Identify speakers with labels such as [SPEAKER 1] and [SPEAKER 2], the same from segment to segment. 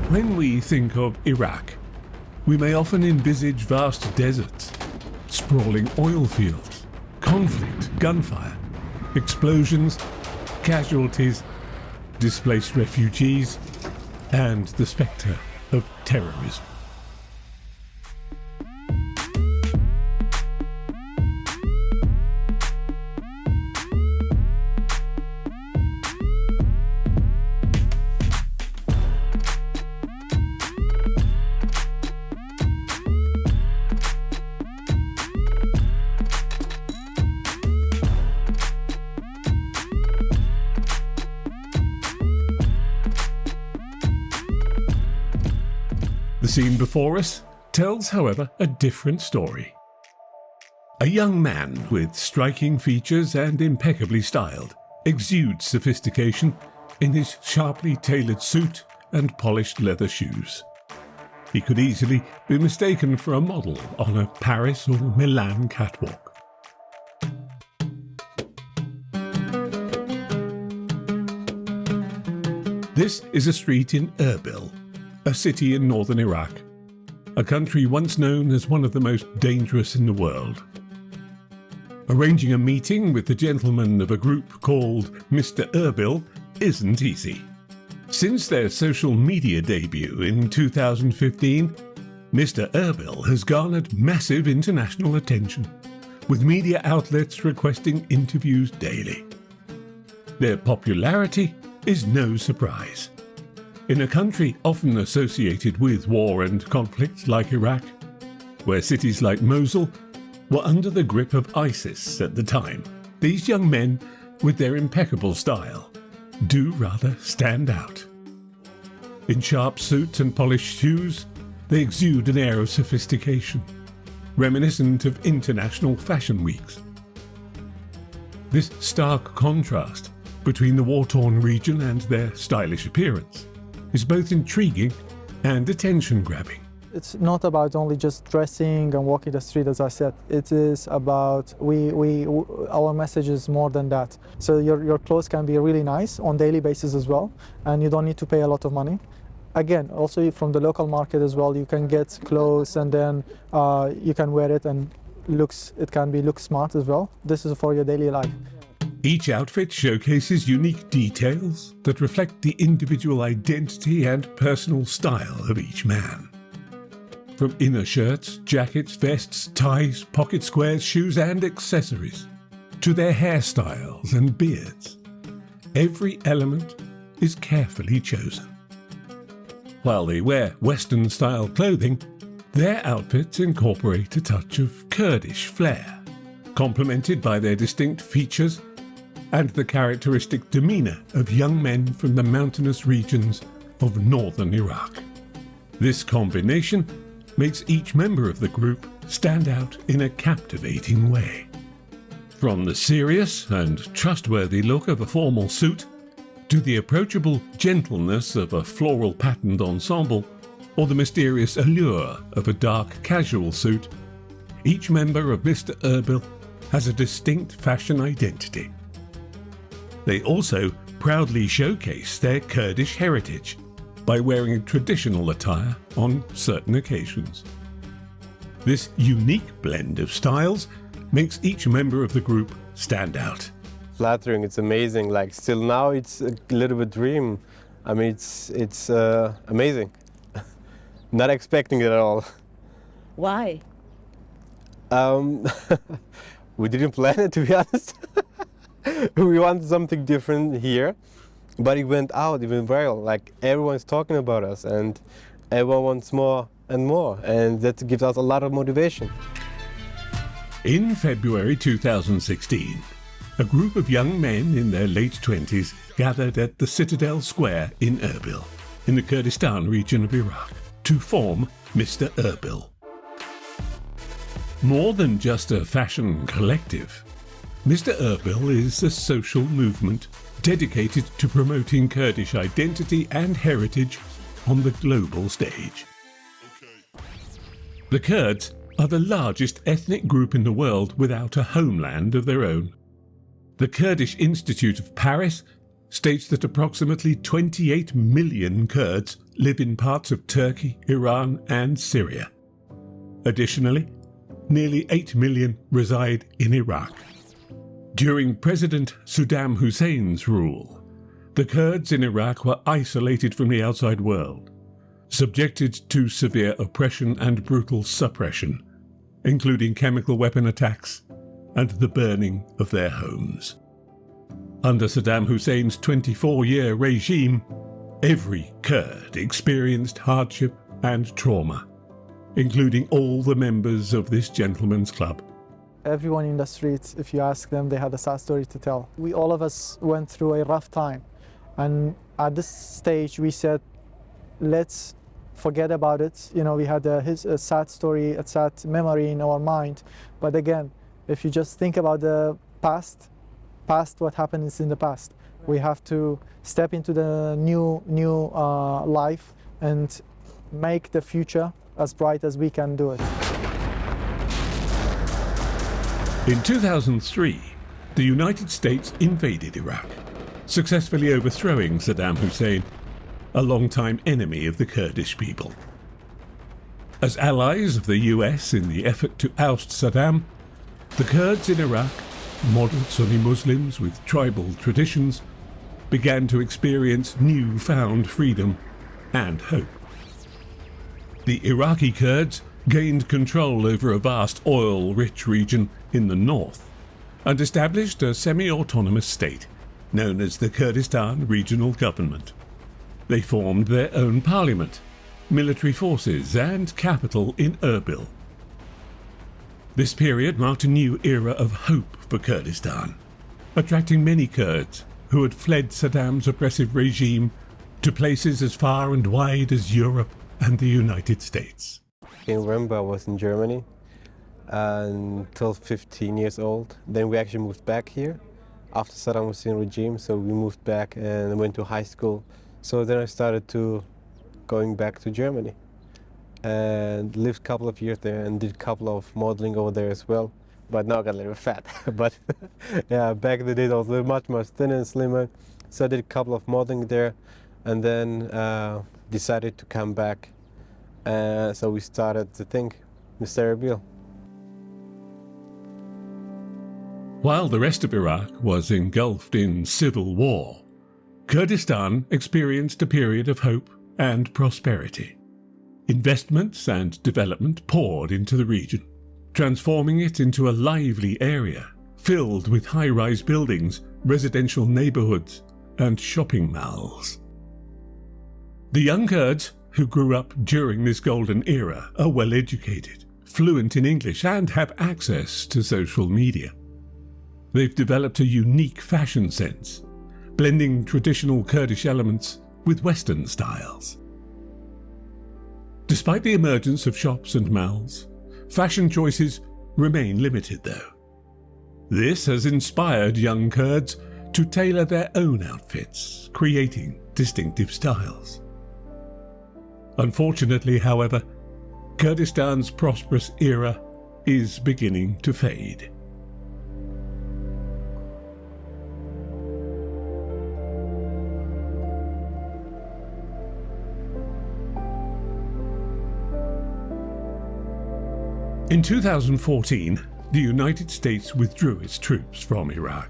[SPEAKER 1] When we think of Iraq, we may often envisage vast deserts, sprawling oil fields, conflict, gunfire, explosions, casualties, displaced refugees, and the spectre of terrorism. The scene before us tells, however, a different story. A young man with striking features and impeccably styled exudes sophistication in his sharply tailored suit and polished leather shoes. He could easily be mistaken for a model on a Paris or Milan catwalk. This is a street in Erbil, a city in northern Iraq, a country once known as one of the most dangerous in the world. Arranging a meeting with the gentleman of a group called Mr. Erbil isn't easy. Since their social media debut in 2015, Mr. Erbil has garnered massive international attention, with media outlets requesting interviews daily. Their popularity is no surprise. In a country often associated with war and conflict like Iraq, where cities like Mosul were under the grip of ISIS at the time, these young men, with their impeccable style, do rather stand out. In sharp suits and polished shoes, they exude an air of sophistication, reminiscent of international fashion weeks. This stark contrast between the war-torn region and their stylish appearance is both intriguing and attention-grabbing.
[SPEAKER 2] It's not about only just dressing and walking the street, as I said. It is about our message is more than that. So your clothes can be really nice on daily basis as well, and you don't need to pay a lot of money. Again, also from the local market as well, you can get clothes and then you can wear it and look smart as well. This is for your daily life.
[SPEAKER 1] Each outfit showcases unique details that reflect the individual identity and personal style of each man. From inner shirts, jackets, vests, ties, pocket squares, shoes and accessories, to their hairstyles and beards, every element is carefully chosen. While they wear Western-style clothing, their outfits incorporate a touch of Kurdish flair, complemented by their distinct features and the characteristic demeanour of young men from the mountainous regions of northern Iraq. This combination makes each member of the group stand out in a captivating way. From the serious and trustworthy look of a formal suit, to the approachable gentleness of a floral patterned ensemble, or the mysterious allure of a dark casual suit, each member of Mr. Erbil has a distinct fashion identity. They also proudly showcase their Kurdish heritage by wearing traditional attire on certain occasions. This unique blend of styles makes each member of the group stand out.
[SPEAKER 3] Flattering, it's amazing. Like still now, it's a little bit dream. I mean, it's amazing. Not expecting it at all.
[SPEAKER 4] Why?
[SPEAKER 3] We didn't plan it, to be honest. We wanted something different here, but it went out, it went viral. Like everyone's talking about us, and everyone wants more and more, and that gives us a lot of motivation.
[SPEAKER 1] In February 2016, a group of young men in their late 20s gathered at the Citadel Square in Erbil, in the Kurdistan region of Iraq, to form Mr. Erbil. More than just a fashion collective, Mr. Erbil is a social movement dedicated to promoting Kurdish identity and heritage on the global stage. The Kurds are the largest ethnic group in the world without a homeland of their own. The Kurdish Institute of Paris states that approximately 28 million Kurds live in parts of Turkey, Iran, and Syria. Additionally, nearly 8 million reside in Iraq. During President Saddam Hussein's rule, the Kurds in Iraq were isolated from the outside world, subjected to severe oppression and brutal suppression, including chemical weapon attacks and the burning of their homes. Under Saddam Hussein's 24-year regime, every Kurd experienced hardship and trauma, including all the members of this gentleman's club.
[SPEAKER 2] Everyone in the streets, if you ask them, they had a sad story to tell. All of us went through a rough time. And at this stage, we said, let's forget about it. You know, we had a sad story, a sad memory in our mind. But again, if you just think about the past, what happened is in the past. We have to step into the new life and make the future as bright as we can do it.
[SPEAKER 1] In 2003, the United States invaded Iraq, successfully overthrowing Saddam Hussein, a longtime enemy of the Kurdish people. As allies of the US in the effort to oust Saddam, the Kurds in Iraq, moderate Sunni Muslims with tribal traditions, began to experience newfound freedom and hope. The Iraqi Kurds gained control over a vast oil-rich region in the north and established a semi-autonomous state known as the Kurdistan Regional Government. They formed their own parliament, military forces and capital in Erbil. This period marked a new era of hope for Kurdistan, attracting many Kurds who had fled Saddam's oppressive regime to places as far and wide as Europe and the United States.
[SPEAKER 3] In Remember, I was in Germany until 15 years old. Then we actually moved back here after Saddam Hussein regime. So we moved back and went to high school. So then I started going back to Germany and lived a couple of years there and did a couple of modeling over there as well. But now I got a little fat. But yeah, back in the day I was much more thinner and slimmer. So I did a couple of modeling there and then decided to come back. So we started to think, Mr. Erbil.
[SPEAKER 1] While the rest of Iraq was engulfed in civil war, Kurdistan experienced a period of hope and prosperity. Investments and development poured into the region, transforming it into a lively area filled with high-rise buildings, residential neighborhoods, and shopping malls. The young Kurds who grew up during this golden era are well-educated, fluent in English, and have access to social media. They've developed a unique fashion sense, blending traditional Kurdish elements with Western styles. Despite the emergence of shops and malls, fashion choices remain limited though. This has inspired young Kurds to tailor their own outfits, creating distinctive styles. Unfortunately, however, Kurdistan's prosperous era is beginning to fade. In 2014, the United States withdrew its troops from Iraq,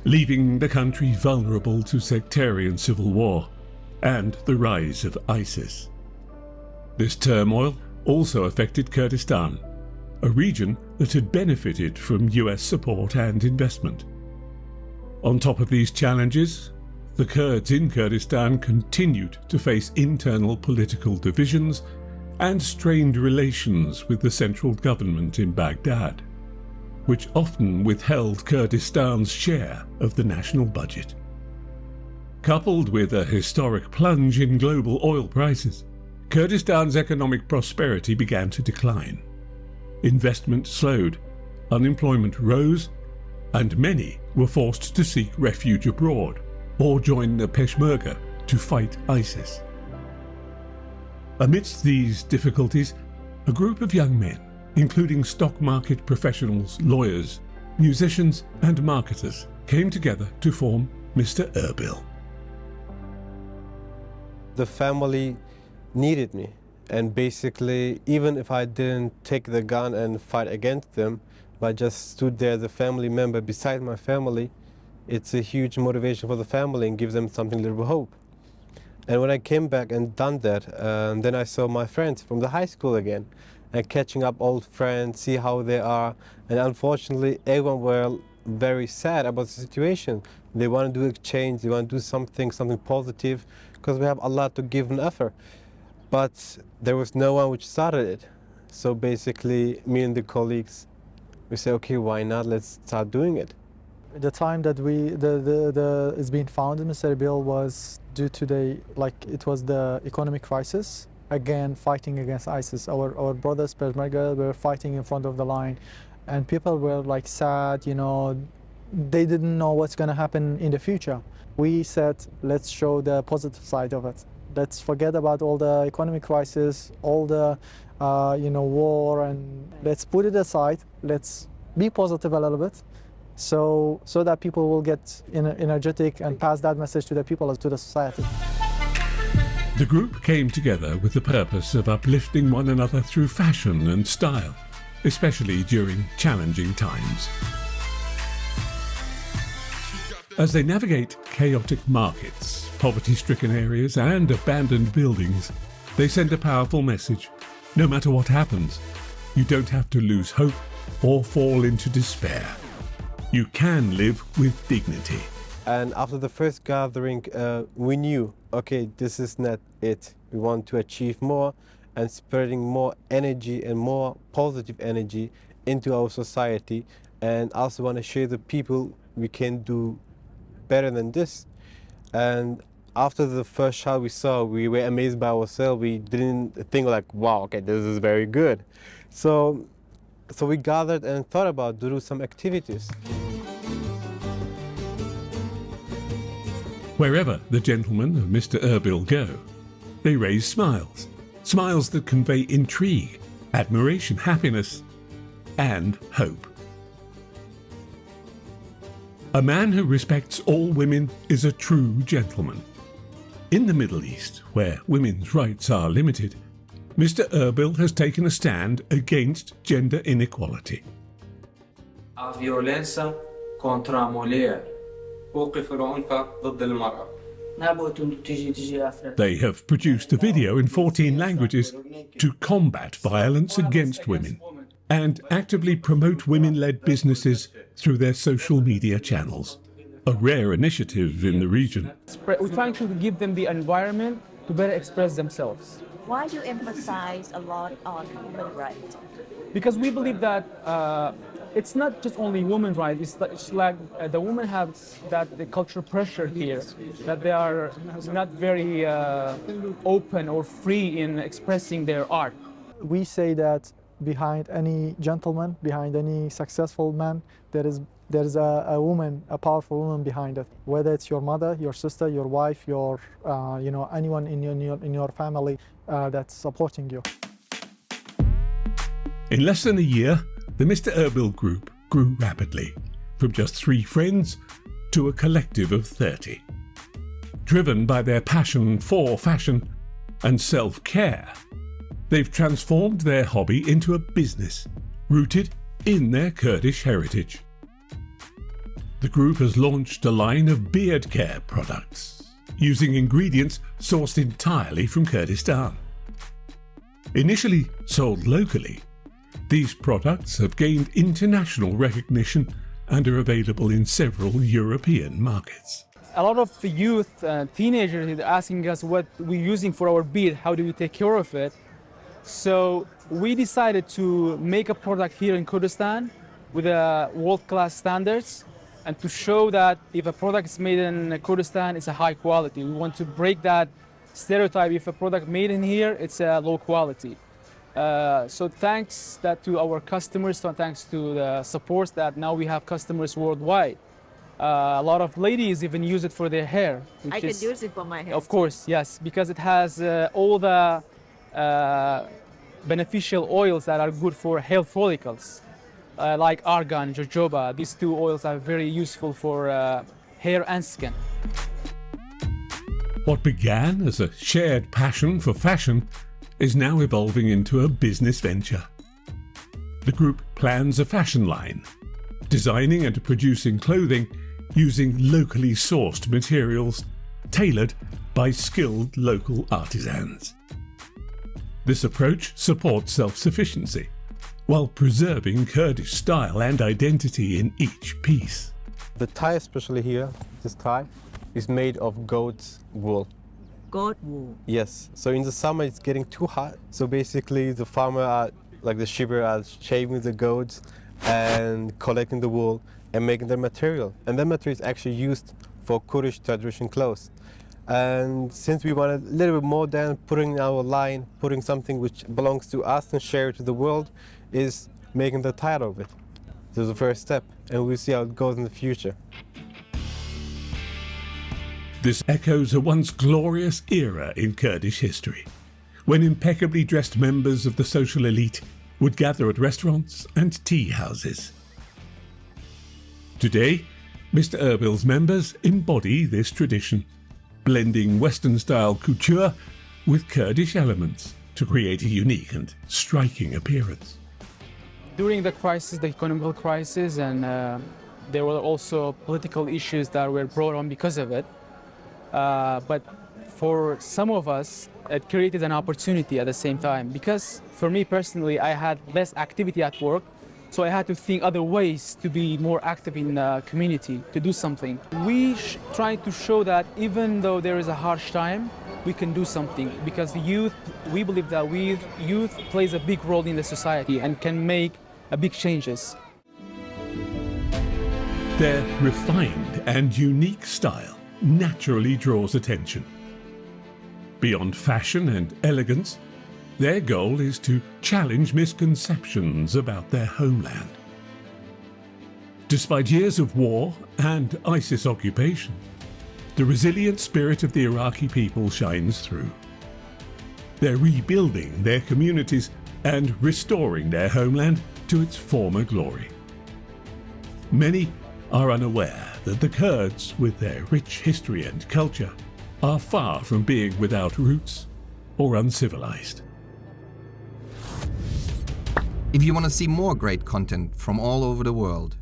[SPEAKER 1] leaving the country vulnerable to sectarian civil war and the rise of ISIS. This turmoil also affected Kurdistan, a region that had benefited from US support and investment. On top of these challenges, the Kurds in Kurdistan continued to face internal political divisions and strained relations with the central government in Baghdad, which often withheld Kurdistan's share of the national budget. Coupled with a historic plunge in global oil prices, Kurdistan's economic prosperity began to decline. Investment slowed, unemployment rose, and many were forced to seek refuge abroad or join the Peshmerga to fight ISIS. Amidst these difficulties, a group of young men, including stock market professionals, lawyers, musicians, and marketers, came together to form Mr. Erbil.
[SPEAKER 3] the family needed me. And basically, even if I didn't take the gun and fight against them, but just stood there as a family member beside my family, it's a huge motivation for the family and gives them something, a little hope. And when I came back and done that, then I saw my friends from the high school again, and catching up old friends, see how they are. And unfortunately, everyone were very sad about the situation. They want to do a change, they want to do something positive, because we have a lot to give and offer. But there was no one which started it. So basically, me and the colleagues, we say, okay, why not? Let's start doing it.
[SPEAKER 2] The time that it's been founded, Mr. Erbil, was due to it was the economic crisis. Again, fighting against ISIS. Our brothers, Peshmerga, were fighting in front of the line, and people were like sad, you know, they didn't know what's going to happen in the future. We said, let's show the positive side of it. Let's forget about all the economic crisis, all the war, and let's put it aside. Let's be positive a little bit, so that people will get energetic and pass that message to the people, to the society.
[SPEAKER 1] The group came together with the purpose of uplifting one another through fashion and style, especially during challenging times. As they navigate chaotic markets, poverty-stricken areas and abandoned buildings, they send a powerful message. No matter what happens, you don't have to lose hope or fall into despair. You can live with dignity.
[SPEAKER 3] And after the first gathering, we knew, okay, this is not it. We want to achieve more and spreading more energy and more positive energy into our society, and also want to show the people we can do better than this. And after the first shot we saw, we were amazed by ourselves. We didn't think like, wow, okay, this is very good. So we gathered and thought about doing some activities.
[SPEAKER 1] Wherever the gentlemen of Mr. Erbil go, they raise smiles. Smiles that convey intrigue, admiration, happiness, and hope. A man who respects all women is a true gentleman. In the Middle East, where women's rights are limited, Mr. Erbil has taken a stand against gender inequality.
[SPEAKER 4] violenza contra a mulher. وقف العنف ضد المرأة.
[SPEAKER 1] They have produced a video in 14 languages to combat violence against women and actively promote women-led businesses through their social media channels, a rare initiative in the region.
[SPEAKER 5] We're trying to give them the environment to better express themselves.
[SPEAKER 6] Why do you emphasize a lot on human rights?
[SPEAKER 5] Because we believe that it's not just only women's rights, it's like the women have the cultural pressure here, that they are not very open or free in expressing their art.
[SPEAKER 2] We say that behind any gentleman, behind any successful man, there is a woman, a powerful woman behind it. Whether it's your mother, your sister, your wife, your anyone in your family that's supporting you.
[SPEAKER 1] In less than a year, the Mr. Erbil group grew rapidly, from just 3 friends to a collective of 30. Driven by their passion for fashion and self-care, they've transformed their hobby into a business rooted in their Kurdish heritage. The group has launched a line of beard care products, using ingredients sourced entirely from Kurdistan. Initially sold locally, these products have gained international recognition and are available in several European markets.
[SPEAKER 5] A lot of the youth, teenagers, are asking us what we're using for our beard, how do we take care of it? So we decided to make a product here in Kurdistan with world-class standards, and to show that if a product is made in Kurdistan, it's a high quality. We want to break that stereotype. If a product made in here, it's a low quality. So thanks to our customers, thanks to the support that now we have customers worldwide. A lot of ladies even use it for their hair.
[SPEAKER 6] I can use it for my hair.
[SPEAKER 5] Of course, yes, because it has all the beneficial oils that are good for hair follicles, like argan, jojoba. These 2 oils are very useful for hair and skin.
[SPEAKER 1] What began as a shared passion for fashion is now evolving into a business venture. The group plans a fashion line, designing and producing clothing using locally sourced materials tailored by skilled local artisans. This approach supports self-sufficiency while preserving Kurdish style and identity in each piece.
[SPEAKER 3] The tie, especially here, this tie, is made of goat's wool.
[SPEAKER 6] Goat wool.
[SPEAKER 3] Yes, so in the summer it's getting too hot. So basically the farmer are, like the shearer, are shaving the goats and collecting the wool and making the material. And that material is actually used for Kurdish traditional clothes. And since we wanted a little bit more than putting our line, putting something which belongs to us and share it to the world, is making the tie of it. This is the first step, and we'll see how it goes in the future.
[SPEAKER 1] This echoes a once glorious era in Kurdish history, when impeccably dressed members of the social elite would gather at restaurants and tea houses. Today, Mr. Erbil's members embody this tradition, blending Western-style couture with Kurdish elements to create a unique and striking appearance.
[SPEAKER 5] During the crisis, the economic crisis, and there were also political issues that were brought on because of it. But for some of us, it created an opportunity at the same time. Because for me personally, I had less activity at work, so I had to think other ways to be more active in the community, to do something. We tried to show that even though there is a harsh time, we can do something, because the youth, we believe that youth plays a big role in the society and can make a big changes.
[SPEAKER 1] Their refined and unique style naturally draws attention. Beyond fashion and elegance, their goal is to challenge misconceptions about their homeland. Despite years of war and ISIS occupation, the resilient spirit of the Iraqi people shines through. They're rebuilding their communities and restoring their homeland to its former glory. Many are unaware that the Kurds, with their rich history and culture, are far from being without roots or uncivilized.
[SPEAKER 7] If you want to see more great content from all over the world,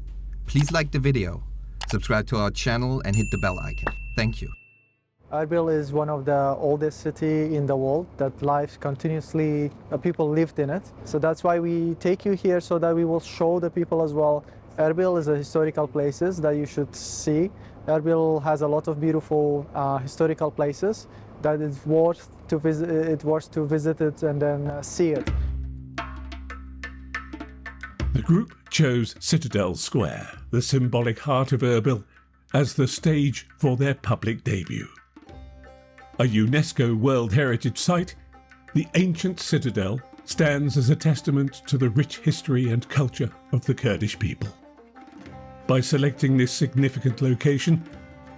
[SPEAKER 7] please like the video, subscribe to our channel and hit the bell icon. Thank you.
[SPEAKER 2] Erbil is one of the oldest city in the world that lives continuously, people lived in it. So that's why we take you here, so that we will show the people as well. Erbil is a historical places that you should see. Erbil has a lot of beautiful historical places that it's worth to visit it and then see it.
[SPEAKER 1] The group chose Citadel Square, the symbolic heart of Erbil, as the stage for their public debut. A UNESCO World Heritage Site, the ancient citadel stands as a testament to the rich history and culture of the Kurdish people. By selecting this significant location,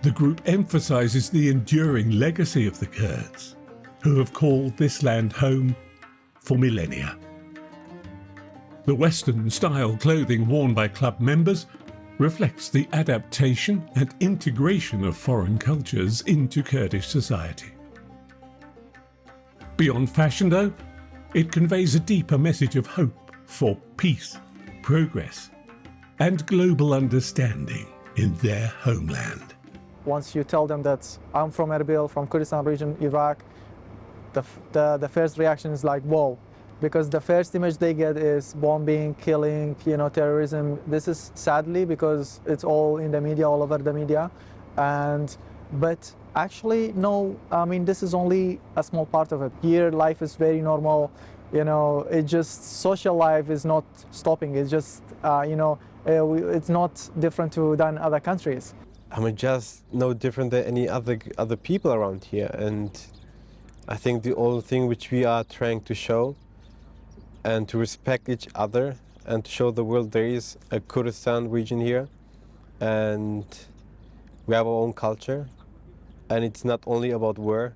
[SPEAKER 1] the group emphasizes the enduring legacy of the Kurds, who have called this land home for millennia. The Western-style clothing worn by club members reflects the adaptation and integration of foreign cultures into Kurdish society. Beyond fashion, though, it conveys a deeper message of hope for peace, progress, and global understanding in their homeland.
[SPEAKER 2] Once you tell them that I'm from Erbil, from Kurdistan region, Iraq, the first reaction is like, whoa. Because the first image they get is bombing, killing, terrorism. This is sadly because it's all in the media, all over the media. But actually, no, I mean, this is only a small part of it. Here, life is very normal. It just, social life is not stopping. It's just, it's not different than other countries.
[SPEAKER 3] I mean, just no different than any other people around here. And I think the only thing which we are trying to show and to respect each other and to show the world there is a Kurdistan region here, and we have our own culture, and it's not only about war.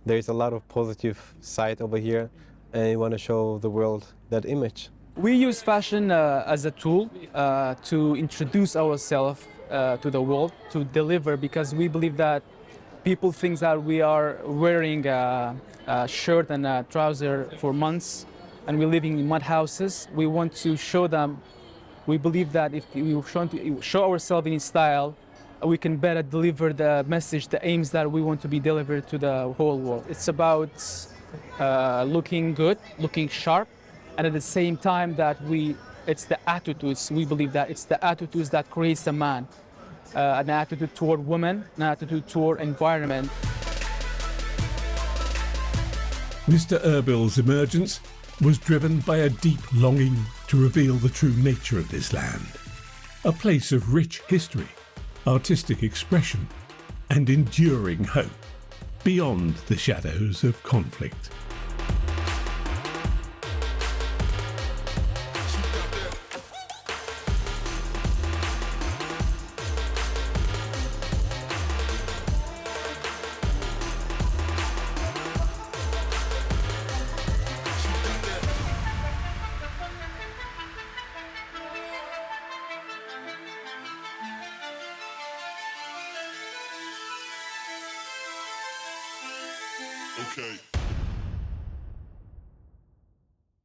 [SPEAKER 3] There is a lot of positive side over here, and we want to show the world that image.
[SPEAKER 5] We use fashion as a tool to introduce ourselves to the world, to deliver, because we believe that People think that we are wearing a shirt and a trouser for months and we're living in mud houses. We want to show them, we believe that if we show ourselves in style, we can better deliver the message, the aims that we want to be delivered to the whole world. It's about looking good, looking sharp, and at the same time that it's the attitudes, we believe that it's the attitudes that creates a man. An attitude toward women, an attitude toward environment.
[SPEAKER 1] Mr. Erbil's emergence was driven by a deep longing to reveal the true nature of this land, a place of rich history, artistic expression, and enduring hope, beyond the shadows of conflict.
[SPEAKER 8] Okay.